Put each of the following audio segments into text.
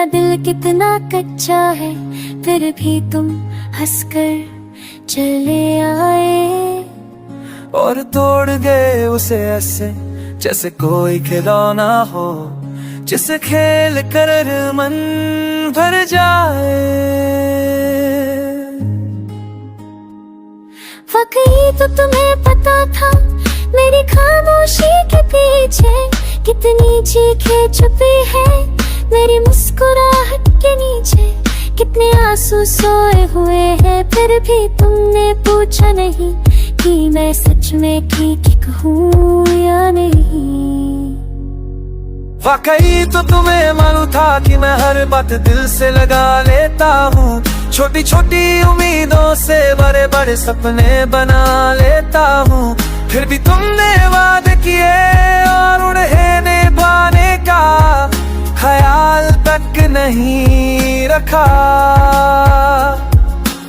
दिल कितना कच्चा है, फिर भी तुम हंसकर चले आए और तोड़ गए उसे ऐसे जैसे कोई खिलौना हो, जिसे खेल कर मन भर जाए। वाकई तो तुम्हें पता था मेरी खामोशी के पीछे कितनी चीखें छुपी है, मेरी मुस्कुराहट के नीचे कितने आंसू सोए हुए हैं। फिर भी तुमने पूछा नहीं कि मैं सच में ठीक हूँ या नहीं। वाकई तो तुम्हें मालूम था कि मैं हर बात दिल से लगा लेता हूँ, छोटी छोटी उम्मीदों से बड़े बड़े सपने बना लेता हूँ। फिर भी तुमने वादे किए और उन्हें निभाने का ख्याल तक नहीं रखा।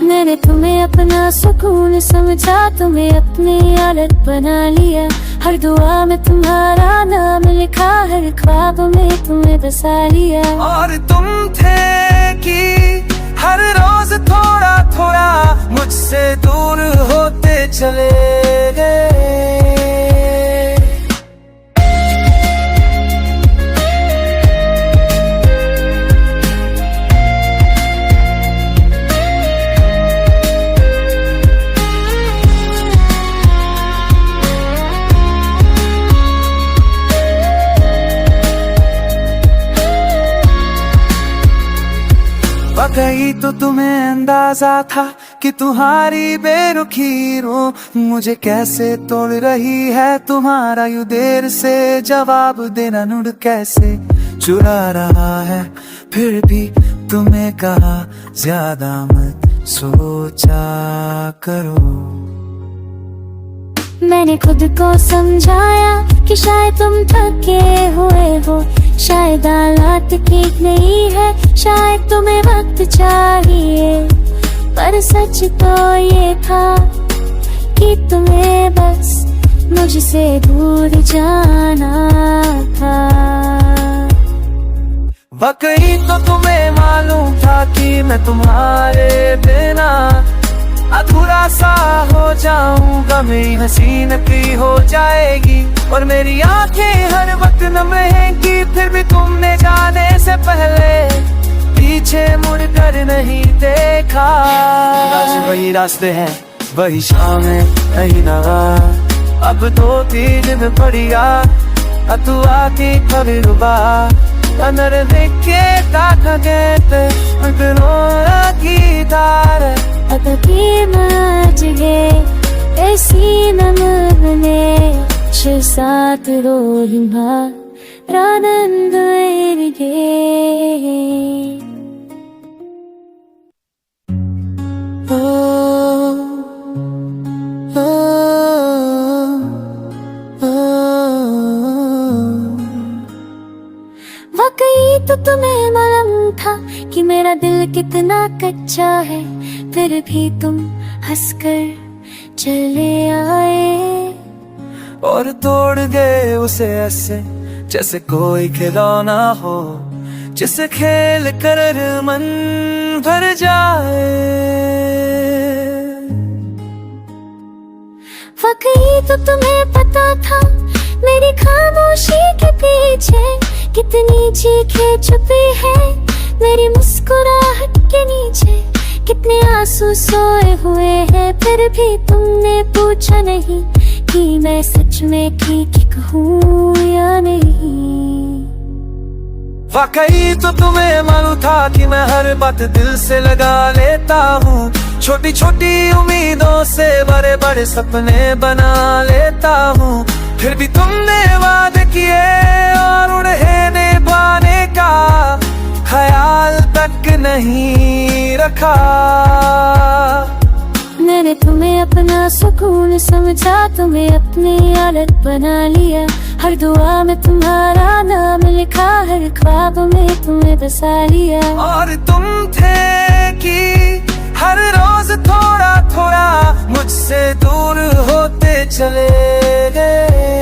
मैंने तुम्हें अपना सुकून समझा, तुम्हें अपनी आदत बना लिया, हर दुआ में तुम्हारा नाम लिखा, हर ख्वाब में तुम्हें बसा लिया। और तुम थे कि हर रोज थोड़ा थोड़ा मुझसे दूर होते चले गए। वाकई तो तुम्हें अंदाजा था कि तुम्हारी बेरुखी रो मुझे कैसे तोड़ रही है, तुम्हारा यूं देर से जवाब देना नुड़ कैसे चुरा रहा है। फिर भी तुम्हें कहा ज्यादा मत सोचा करो। मैंने खुद को समझाया कि शायद तुम थके हुए हो, शायद हालात ठीक नहीं है, शायद तुम्हें वक्त चाहिए। पर सच तो ये था कि तुम्हें बस मुझसे दूर जाना था। वाकई तो तुम्हें मालूम था कि मैं तुम्हारे बिना अधूरा सा हो जाऊंगा, मेरी हंसी नकली हो जाएगी और मेरी आंखें हर वक्त नम रहेंगी। फिर भी तुमने जाने से पहले पीछे मुड़ कर नहीं देखा। आज वही रास्ते हैं वही शाम है नहीं नवा, अब 2-3 दिन पड़िया अतुआ की खबरुबा अनर देखे ताकते अगरोरा की दार अतकी मजगे ऐसी नमने सात रोहिमा रानंद एरिगे। वाकई तो तुम्हें मालूम था कि मेरा दिल कितना कच्चा है, फिर भी तुम हंसकर चले आए और तोड़ गए उसे ऐसे जैसे कोई खिलौना हो, जिसे खेल कर मन भर जाए। वाकई तो तुम्हें पता था मेरी खामोशी के पीछे कितनी चीखें छुपी है, मेरी मुस्कुराहट के नीचे कितने आंसू सोए हुए हैं। फिर भी तुमने पूछा नहीं कि मैं सच में ठीक हूँ या नहीं। वाकई तो तुम्हें मालूम था कि मैं हर बात दिल से लगा लेता हूँ, छोटी छोटी उम्मीदों से बड़े बड़े सपने बना लेता हूँ। फिर भी तुमने वादे किए और उन्हें निभाने का ख्याल तक नहीं रखा। मैंने तुम्हें अपना सुकून समझा, तुम्हें अपनी आदत बना लिया, हर दुआ में तुम्हारा नाम लिखा, हर ख्वाब में तुम्हें बसा लिया। और तुम थे कि हर रोज थोड़ा थोड़ा मुझसे दूर होते चले गए।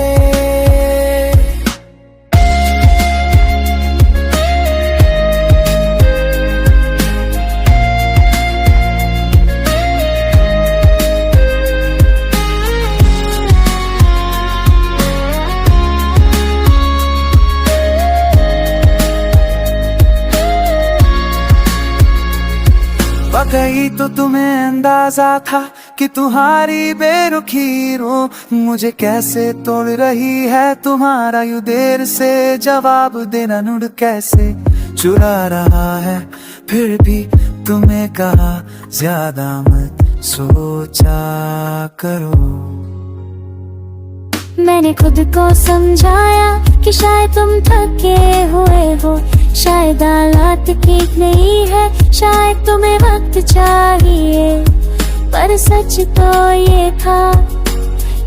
वाकई तो तुम्हें अंदाजा था कि तुम्हारी बेरुखी रो मुझे कैसे तोड़ रही है तुम्हारा यूं देर से जवाब देना नुड़ कैसे चुरा रहा है फिर भी तुम्हें कहा ज्यादा मत सोचा करो। मैंने खुद को समझाया कि शायद तुम थके हुए हो, शायद हालात ठीक नहीं है, शायद तुम्हें वक्त चाहिए, पर सच तो ये था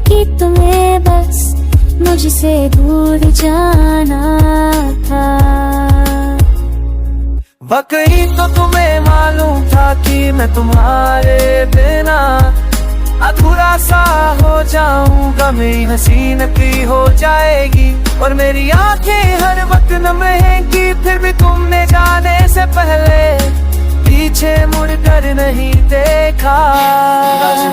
कि तुम्हें बस मुझसे दूर जाना था। वाकई तो तुम्हें मालूम था कि मैं तुम्हारे बिना अधूरा सा हो जाऊंगा, मेरी हसीन की हो जाएगी और मेरी आंखें हर वक्त नम रहेंगी, फिर भी तुमने जाने से पहले पीछे मुड़ कर नहीं देखा।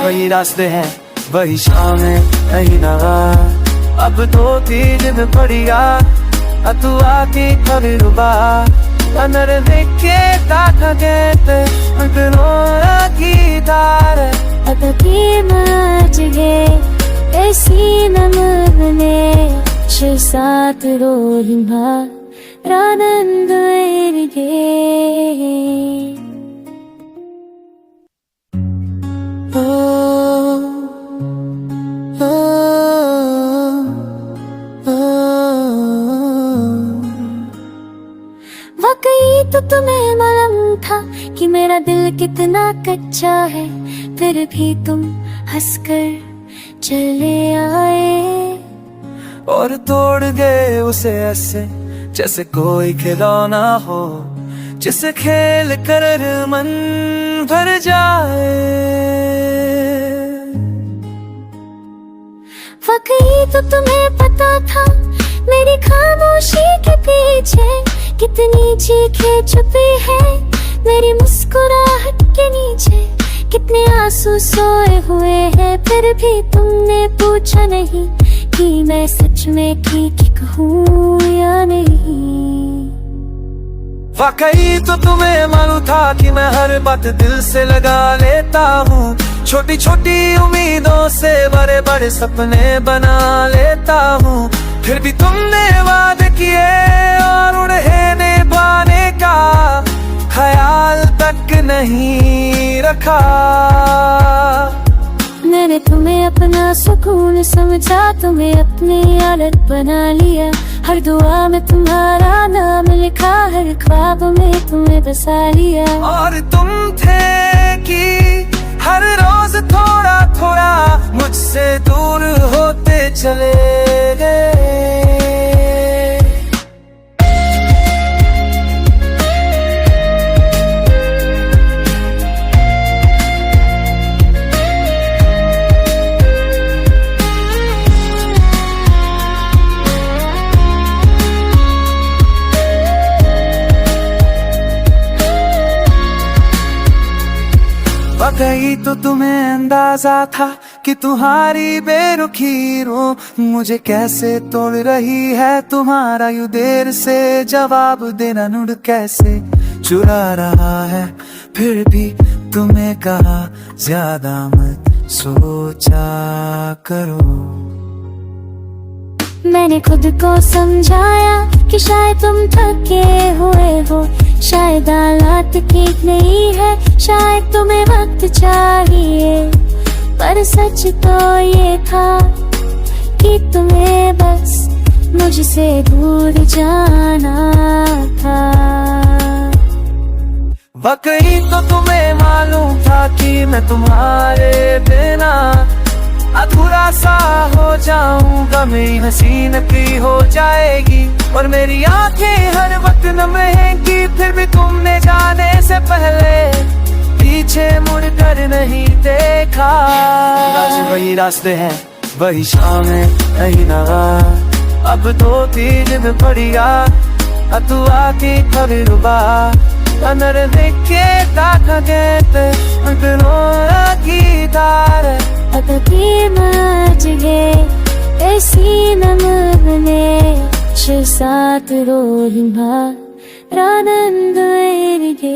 वही रास्ते हैं वही शाम है नहीं नवा, अब तो तीन पड़िया तू आके कभी रुबा अनर देखे ताकते अगरोरा की दार अतकी मजगे ऐसी नमने सात रोहिमा रानंद एरिगे। वाकई तो तुम्हें मालूम था कि मेरा दिल कितना कच्चा है, फिर भी तुम हंसकर चले आए और तोड़ गए उसे ऐसे जैसे कोई खिलौना हो जिसे खेल कर मन भर जाए। वाकई तो तुम्हें पता था मेरी खामोशी के पीछे कितनी चीखें छुपी है, मेरी मुस्कुराहट के नीचे कितने आंसू सोए हुए हैं, फिर भी तुमने पूछा नहीं कि मैं सच में ठीक हूँ या नहीं। वाकई तो तुम्हें मालूम था कि मैं हर बात दिल से लगा लेता हूँ, छोटी छोटी उम्मीदों से बड़े बड़े सपने बना लेता हूँ, फिर भी तुमने वादे किए और उन्हें निभाने का ख्याल तक नहीं रखा। मैंने तुम्हें अपना सुकून समझा, तुम्हें अपनी आदत बना लिया, हर दुआ में तुम्हारा नाम लिखा, हर ख्वाब में तुम्हें बसा लिया। और तुम थे कि हर रोज थोड़ा थोड़ा मुझसे दूर होते चले गए। वाकई तो तुम्हें अंदाजा था कि तुम्हारी बेरुखी रो मुझे कैसे तोड़ रही है तुम्हारा यूं देर से जवाब देना नुड़ कैसे चुरा रहा है, फिर भी तुम्हें कहा ज्यादा मत सोचा करो। मैंने खुद को समझाया कि शायद तुम थके हुए हो, शायद हालात ठीक नहीं है, शायद तुम्हें वक्त चाहिए, पर सच तो ये था कि तुम्हें बस मुझसे दूर जाना था। वाकई तो तुम्हें मालूम था कि मैं तुम्हारे बिना अधूरा सा हो जाऊंगा, मेरी हसीन की हो जाएगी और मेरी आंखें हर वक्त नम रहेंगी, फिर भी तुमने जाने से पहले पीछे मुड़ कर नहीं देखा। वही रास्ते हैं वही शाम है नहीं नवा, अब तो तीन पड़िया तू आके कभी रुबा अनर देखे ताकते अगरोरा की दार अतकी मजगे ऐसी नमने सात रोहिमा रानंद एरिगे।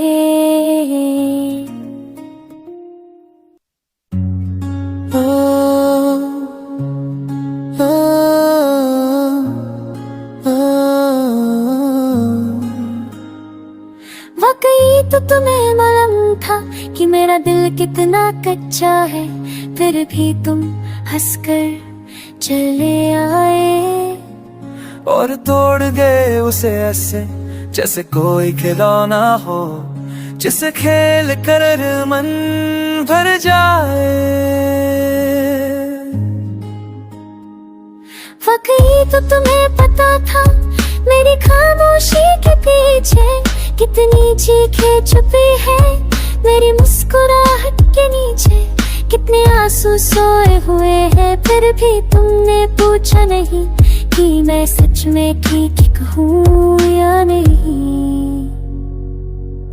तुम्हें मालूम था कि मेरा दिल कितना कच्चा है, फिर भी तुम हंसकर चले आए और तोड़ गए उसे ऐसे जैसे कोई खिलौना हो, जिसे खेल कर मन भर जाए। वाकई तो तुम्हें पता था मेरी खामोशी के पीछे कितनी चीखें छुपी है, मेरी मुस्कुराहट के नीचे कितने आंसू सोए हुए हैं, फिर भी तुमने पूछा नहीं कि मैं सच में ठीक हूँ या नहीं।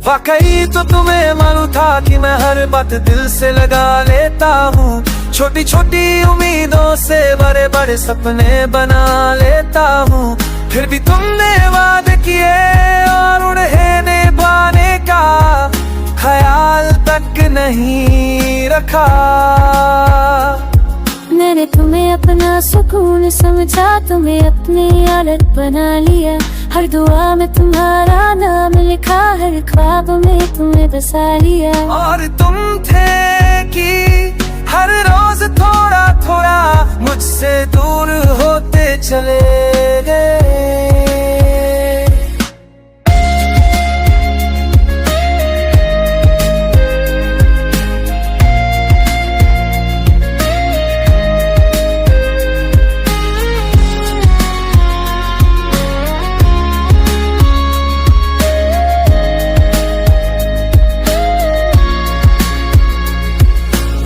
वाकई तो तुम्हें मालूम था कि मैं हर बात दिल से लगा लेता हूँ, छोटी छोटी उम्मीदों से बड़े बड़े सपने बना लेता हूँ, फिर भी तुमने वादे किए और उन्हें निभाने का ख्याल तक नहीं रखा। मैंने तुम्हें अपना सुकून समझा, तुम्हें अपनी आदत बना लिया, हर दुआ में तुम्हारा नाम लिखा, हर ख्वाब में तुम्हें बसा लिया। और तुम थे कि हर रोज थोड़ा थोड़ा मुझसे दूर होते चले गए।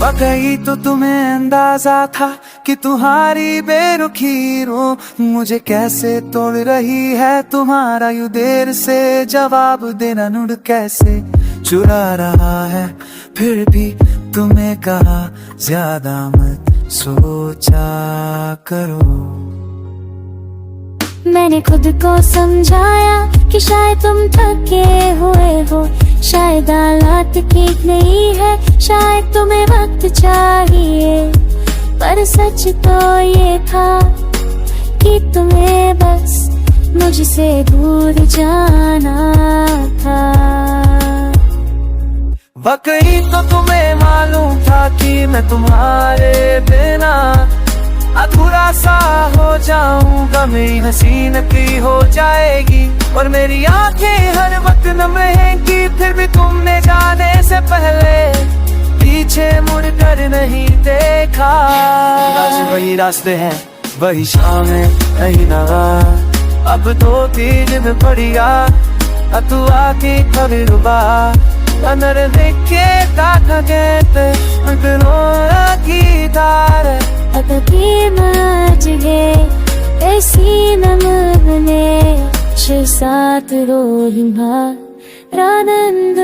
वाकई तो तुम्हें अंदाजा था कि तुम्हारी बेरुखी रो मुझे कैसे तोड़ रही है, तुम्हारा यूं देर से जवाब देना नुड़ कैसे चुरा रहा है, फिर भी तुम्हें कहा ज्यादा मत सोचा करो। मैंने खुद को समझाया कि शायद तुम थके हुए हो, शायद हालात ठीक नहीं है, शायद तुम्हें वक्त चाहिए, पर सच तो ये था कि तुम्हें बस मुझसे दूर जाना था। वाकई तो तुम्हें मालूम था कि मैं तुम्हारे बिना अधूरा सा हो जाऊंगा, मेरी हंसी नकली हो जाएगी और मेरी आंखें हर वक्त नम रहेंगी, फिर भी तुमने जाने से पहले पीछे मुड़ कर नहीं देखा। आज वही रास्ते हैं वही शाम है नहीं नवा, अब 2-3 दिन पड़िया तू आके खबरुबा अनर देखे काठा कहते अगलोरा की दार अतकी मजगे ऐसी नमने शिसात रोहिमा रानंद